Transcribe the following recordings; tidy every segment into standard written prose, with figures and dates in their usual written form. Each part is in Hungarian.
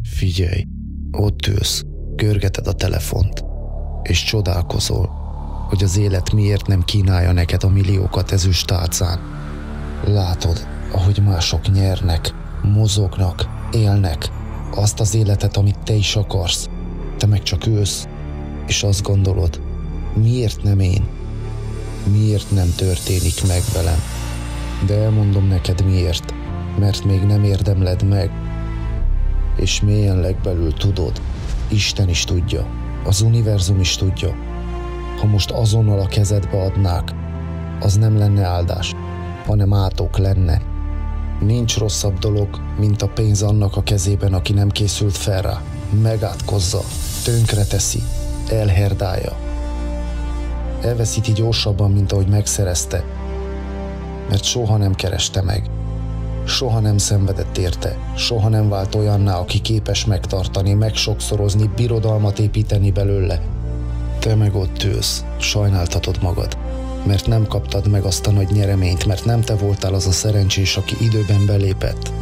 Figyelj, ott ülsz, görgeted a telefont, és csodálkozol, hogy az élet miért nem kínálja neked a milliókat ezüst tálcán. Látod, ahogy mások nyernek, mozognak, élnek azt az életet, amit te is akarsz. Te meg csak ülsz, és azt gondolod, miért nem én? Miért nem történik meg velem? De elmondom neked miért, mert még nem érdemled meg. És mélyen legbelül tudod, Isten is tudja, az univerzum is tudja. Ha most azonnal a kezedbe adnák, az nem lenne áldás, hanem átok lenne. Nincs rosszabb dolog, mint a pénz annak a kezében, aki nem készült fel rá. Megátkozza, tönkreteszi, elherdálja. Elveszíti gyorsabban, mint ahogy megszerezte, mert soha nem kereste meg. Soha nem szenvedett érte, soha nem vált olyanná, aki képes megtartani, megsokszorozni, birodalmat építeni belőle. Te meg ott ülsz, sajnáltatod magad, mert nem kaptad meg azt a nagy nyereményt, mert nem te voltál az a szerencsés, aki időben belépett.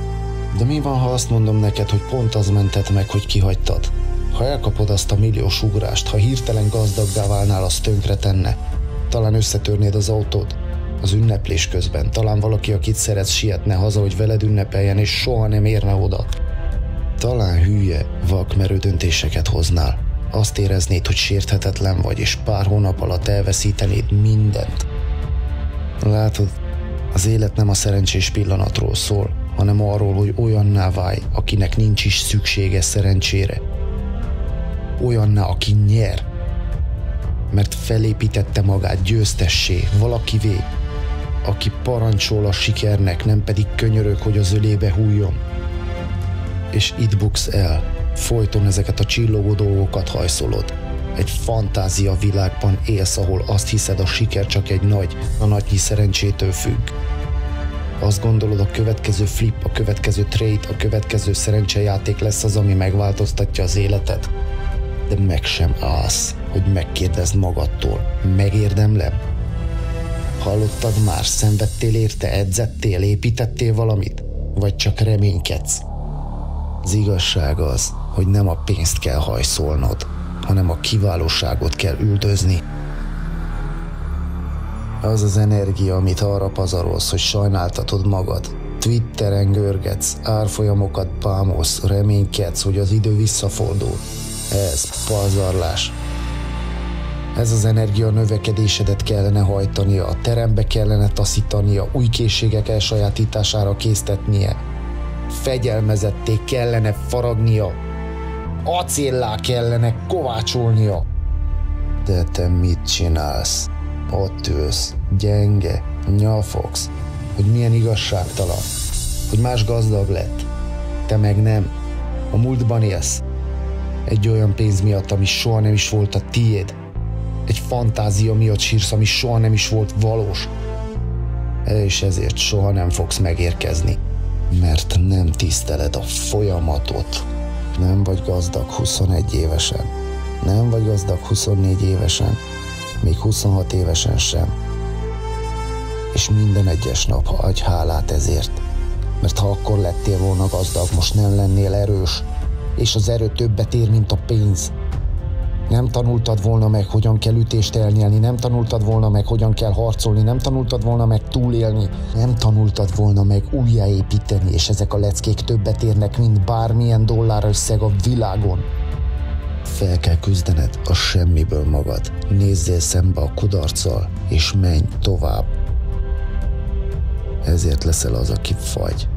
De mi van, ha azt mondom neked, hogy pont az mentett meg, hogy kihagytad? Ha elkapod azt a milliós ugrást, ha hirtelen gazdaggá válnál, az tönkre tenne. Talán összetörnéd az autód az ünneplés közben, talán valaki, akit szeretsz, sietne haza, hogy veled ünnepeljen, és soha nem érne oda. Talán hülye, vakmerő döntéseket hoznál. Azt éreznéd, hogy sérthetetlen vagy, és pár hónap alatt elveszítenéd mindent. Látod, az élet nem a szerencsés pillanatról szól, hanem arról, hogy olyanná válj, akinek nincs is szüksége szerencsére. Olyanná, aki nyer, mert felépítette magát győztessé, valakivé, aki parancsol a sikernek, nem pedig könyörög, hogy az ölébe hújjon. És itt buksz el, folyton ezeket a csillogó dolgokat hajszolod. Egy fantázia világban élsz, ahol azt hiszed, a siker csak egy nagynyi szerencsétől függ. Azt gondolod, a következő flip, a következő trade, a következő szerencsejáték lesz az, ami megváltoztatja az életed. De meg sem állsz, hogy megkérdezd magadtól, megérdemlem? Hallottad már, szenvedtél érte, edzettél, építettél valamit? Vagy csak reménykedsz? Az igazság az, hogy nem a pénzt kell hajszolnod, hanem a kiválóságot kell üldözni. Az az energia, amit arra pazarolsz, hogy sajnáltatod magad. Twitteren görgetsz, árfolyamokat pámolsz, reménykedsz, hogy az idő visszafordul. Ez pazarlás. Ez az energia növekedésedet kellene hajtania, a terembe kellene taszítania, új készségek elsajátítására késztetnie. Fegyelmezetté kellene faragnia, acéllá kellene kovácsolnia. De te mit csinálsz? Ott ülsz, gyenge, nyafogsz, hogy milyen igazságtalan, hogy más gazdag lett, te meg nem. A múltban élsz, egy olyan pénz miatt, ami soha nem is volt a tiéd. Egy fantázia miatt sírsz, ami soha nem is volt valós. És ezért soha nem fogsz megérkezni, mert nem tiszteled a folyamatot. Nem vagy gazdag 21 évesen, nem vagy gazdag 24 évesen, még 26 évesen sem. És minden egyes nap adj hálát ezért, mert ha akkor lettél volna gazdag, most nem lennél erős, és az erő többet ér, mint a pénz. Nem tanultad volna meg, hogyan kell ütést elnyelni, nem tanultad volna meg, hogyan kell harcolni, nem tanultad volna meg túlélni, nem tanultad volna meg újjáépíteni, és ezek a leckék többet érnek, mint bármilyen dollárösszeg a világon. Fel kell küzdened a semmiből magad, nézzél szembe a kudarccal, és menj tovább. Ezért leszel az, aki vagy.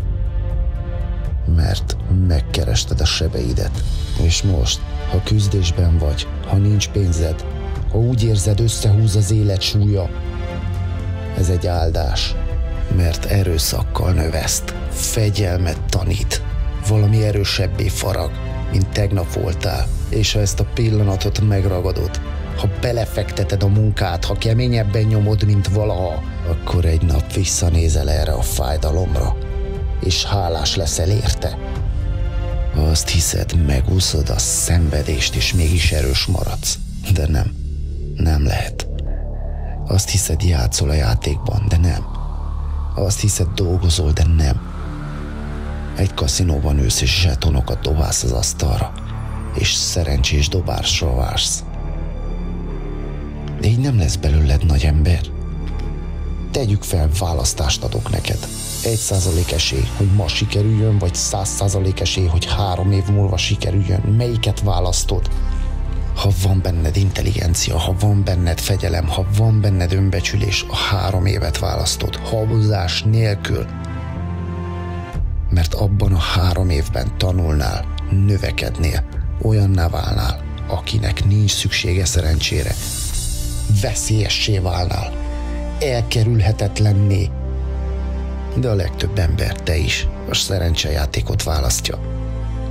Mert megkerested a sebeidet. És most, ha küzdésben vagy, ha nincs pénzed, ha úgy érzed, összehúz az élet súlya, ez egy áldás, mert erőszakkal növeszt, fegyelmet tanít, valami erősebbé farag, mint tegnap voltál, és ha ezt a pillanatot megragadod, ha belefekteted a munkát, ha keményebben nyomod, mint valaha, akkor egy nap visszanézel erre a fájdalomra, és hálás leszel érte. Azt hiszed, megúszod a szenvedést, és mégis erős maradsz. De nem. Nem lehet. Azt hiszed, játszol a játékban, de nem. Azt hiszed, dolgozol, de nem. Egy kaszinóban ülsz és zsetonokat dobálsz az asztalra, és szerencsés dobásra vársz. De így nem lesz belőled nagy ember. Tegyük fel, választást adok neked. 1% esély, hogy ma sikerüljön, vagy 100% esély, hogy 3 év múlva sikerüljön. Melyiket választod? Ha van benned intelligencia, ha van benned fegyelem, ha van benned önbecsülés, a 3 évet választod, habozás nélkül. Mert abban a 3 évben tanulnál, növekednél, olyanná válnál, akinek nincs szüksége szerencsére. Veszélyessé válnál, elkerülhetetlenné. De a legtöbb ember, te is, a szerencsejátékot választja.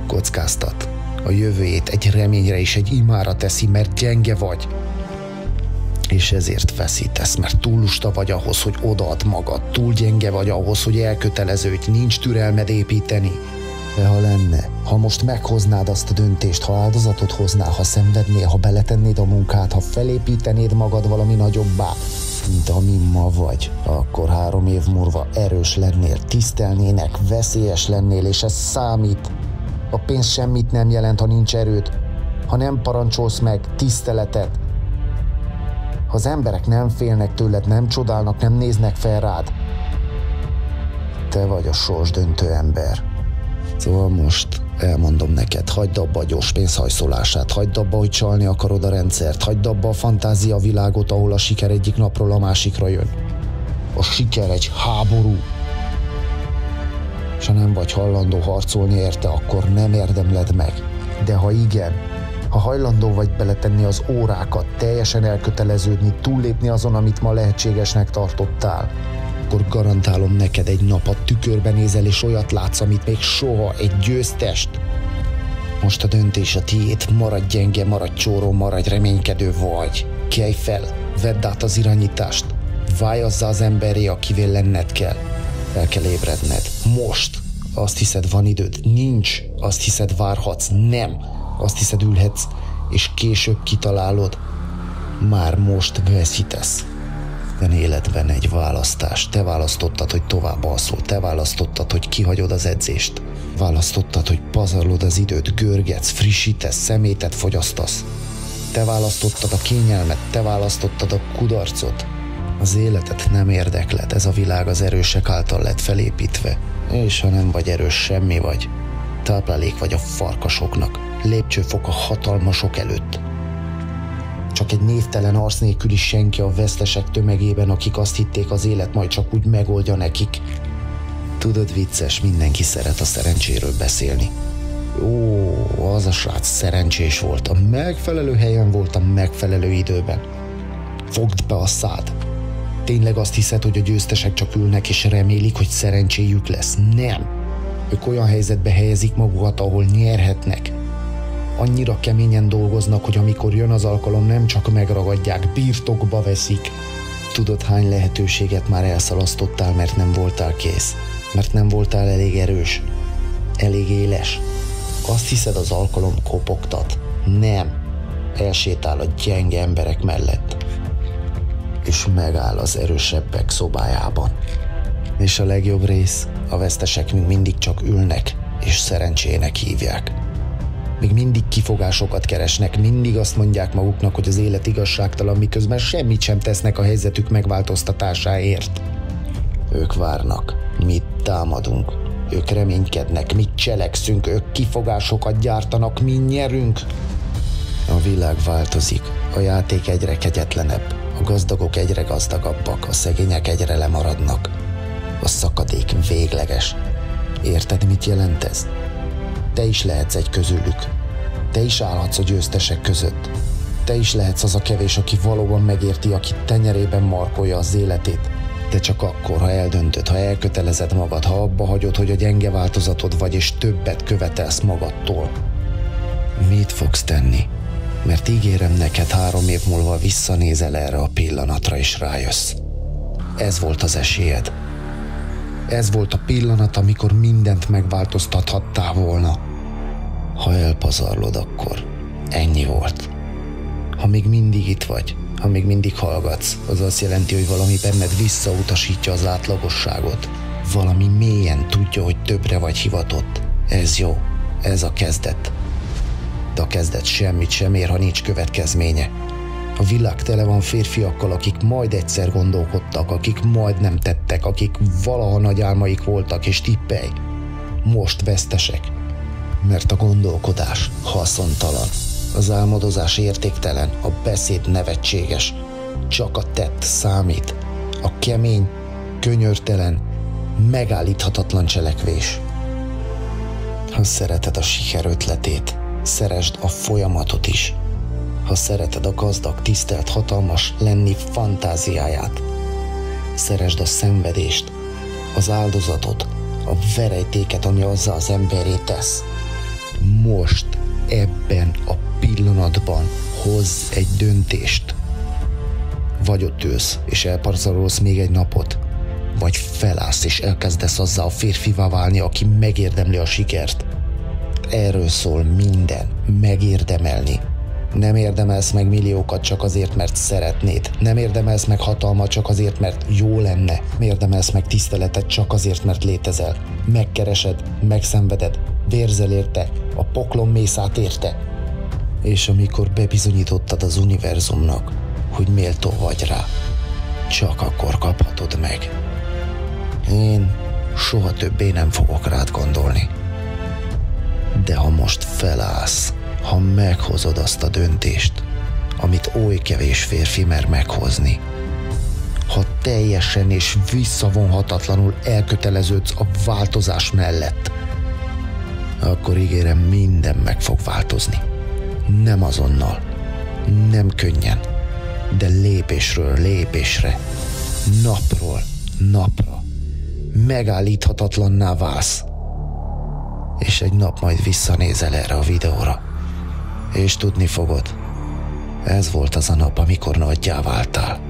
Kockáztat. A jövőjét egy reményre és egy imára teszi, mert gyenge vagy. És ezért veszítesz, mert túl lusta vagy ahhoz, hogy odaad magad, túl gyenge vagy ahhoz, hogy elköteleződj, nincs türelmed építeni. De ha lenne, ha most meghoznád azt a döntést, ha áldozatot hoznál, ha szenvednél, ha beletennéd a munkát, ha felépítenéd magad valami nagyobbá, mint ami ma vagy, akkor 3 év múlva erős lennél, tisztelnének, veszélyes lennél, és ez számít. A pénz semmit nem jelent, ha nincs erőd, ha nem parancsolsz meg tiszteletet. Ha az emberek nem félnek tőled, nem csodálnak, nem néznek fel rád, te vagy a sorsdöntő ember. Szóval most elmondom neked, hagyd abba a gyors pénzhajszolását, hagyd abba, hogy csalni akarod a rendszert, hagyd abba a fantázia világot, ahol a siker egyik napról a másikra jön. A siker egy háború. És ha nem vagy hajlandó harcolni érte, akkor nem érdemled meg. De ha igen, ha hajlandó vagy beletenni az órákat, teljesen elköteleződni, túllépni azon, amit ma lehetségesnek tartottál, akkor garantálom neked, egy nap a tükörbe nézel, és olyat látsz, amit még soha, egy győztest. Most a döntés a tiéd, maradj gyenge, maradj csóró, maradj reménykedő vagy. Kelj fel, vedd át az irányítást, válj azzá az emberré, akivel lenned kell. El kell ébredned. Most. Azt hiszed, van időd? Nincs. Azt hiszed, várhatsz? Nem. Azt hiszed, ülhetsz, és később kitalálod? Már most veszítesz. Minden életben egy választás. Te választottad, hogy tovább alszol. Te választottad, hogy kihagyod az edzést. Választottad, hogy pazarlod az időt, görgetsz, frissítesz, szemétet fogyasztasz. Te választottad a kényelmet, te választottad a kudarcot. Az életet nem érdekled, ez a világ az erősek által lett felépítve. És ha nem vagy erős, semmi vagy. Táplálék vagy a farkasoknak, lépcsőfok a hatalmasok előtt. Csak egy névtelen arc nélküli senki a vesztesek tömegében, akik azt hitték, az élet majd csak úgy megoldja nekik. Tudod, vicces, mindenki szeret a szerencséről beszélni. Ó, az a srác szerencsés volt, a megfelelő helyen volt a megfelelő időben. Fogd be a szád. Tényleg azt hiszed, hogy a győztesek csak ülnek és remélik, hogy szerencséjük lesz? Nem. Ők olyan helyzetbe helyezik magukat, ahol nyerhetnek. Annyira keményen dolgoznak, hogy amikor jön az alkalom, nem csak megragadják, birtokba veszik. Tudod, hány lehetőséget már elszalasztottál, mert nem voltál kész? Mert nem voltál elég erős? Elég éles? Azt hiszed, az alkalom kopogtat? Nem. Elsétál a gyenge emberek mellett, és megáll az erősebbek szobájában. És a legjobb rész, a vesztesek még mindig csak ülnek, és szerencsének hívják. Még mindig kifogásokat keresnek, mindig azt mondják maguknak, hogy az élet igazságtalan, miközben semmit sem tesznek a helyzetük megváltoztatásáért. Ők várnak, mi támadunk. Ők reménykednek, mi cselekszünk, ők kifogásokat gyártanak, mi nyerünk. A világ változik, a játék egyre kegyetlenebb, a gazdagok egyre gazdagabbak, a szegények egyre lemaradnak. A szakadék végleges. Érted, mit jelent ez? Te is lehetsz egy közülük. Te is állhatsz a győztesek között. Te is lehetsz az a kevés, aki valóban megérti, aki tenyerében markolja az életét. De csak akkor, ha eldöntöd, ha elkötelezed magad, ha abba hagyod, hogy a gyenge változatod vagy, és többet követelsz magadtól. Mit fogsz tenni? Mert ígérem neked, 3 év múlva visszanézel erre a pillanatra, és rájössz. Ez volt az esélyed. Ez volt a pillanat, amikor mindent megváltoztathattál volna. Ha elpazarlod, akkor ennyi volt. Ha még mindig itt vagy, ha még mindig hallgatsz, az azt jelenti, hogy valami benned visszautasítja az átlagosságot. Valami mélyen tudja, hogy többre vagy hivatott. Ez jó, ez a kezdet. De a kezdet semmit sem ér, ha nincs következménye. A világ tele van férfiakkal, akik majd egyszer gondolkodtak, akik majd nem tettek, akik valaha nagy álmaik voltak, és tippelj, most vesztesek. Mert a gondolkodás haszontalan, az álmodozás értéktelen, a beszéd nevetséges, csak a tett számít, a kemény, könyörtelen, megállíthatatlan cselekvés. Ha szereted a siker ötletét, szeresd a folyamatot is. Ha szereted a gazdag, tisztelt, hatalmas lenni fantáziáját, szeresd a szenvedést, az áldozatot, a verejtéket, ami azzal az emberré tesz. Most, ebben a pillanatban hozz egy döntést. Vagy ott ülsz, és elparzarolsz még egy napot, vagy felállsz, és elkezdesz azzal a férfivá válni, aki megérdemli a sikert. Erről szól minden, megérdemelni. Nem érdemelsz meg milliókat csak azért, mert szeretnéd. Nem érdemelsz meg hatalmat csak azért, mert jó lenne. Nem érdemelsz meg tiszteletet csak azért, mert létezel. Megkeresed, megszenveded, vérzel érte, a poklon mész át érte. És amikor bebizonyítottad az univerzumnak, hogy méltó vagy rá, csak akkor kaphatod meg. Én soha többé nem fogok rád gondolni. De ha most felállsz, ha meghozod azt a döntést, amit oly kevés férfi mer meghozni, ha teljesen és visszavonhatatlanul elköteleződsz a változás mellett, akkor ígérem, minden meg fog változni. Nem azonnal, nem könnyen, de lépésről lépésre, napról napra megállíthatatlanná válsz. És egy nap majd visszanézel erre a videóra, és tudni fogod, ez volt az a nap, amikor nagyjá váltál.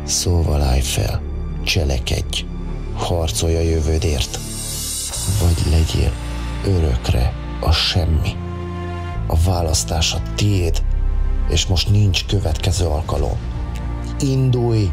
Szóval állj fel, cselekedj, harcolj a jövődért, vagy legyél örökre a semmi. A választás a tiéd, és most nincs következő alkalom. Indulj,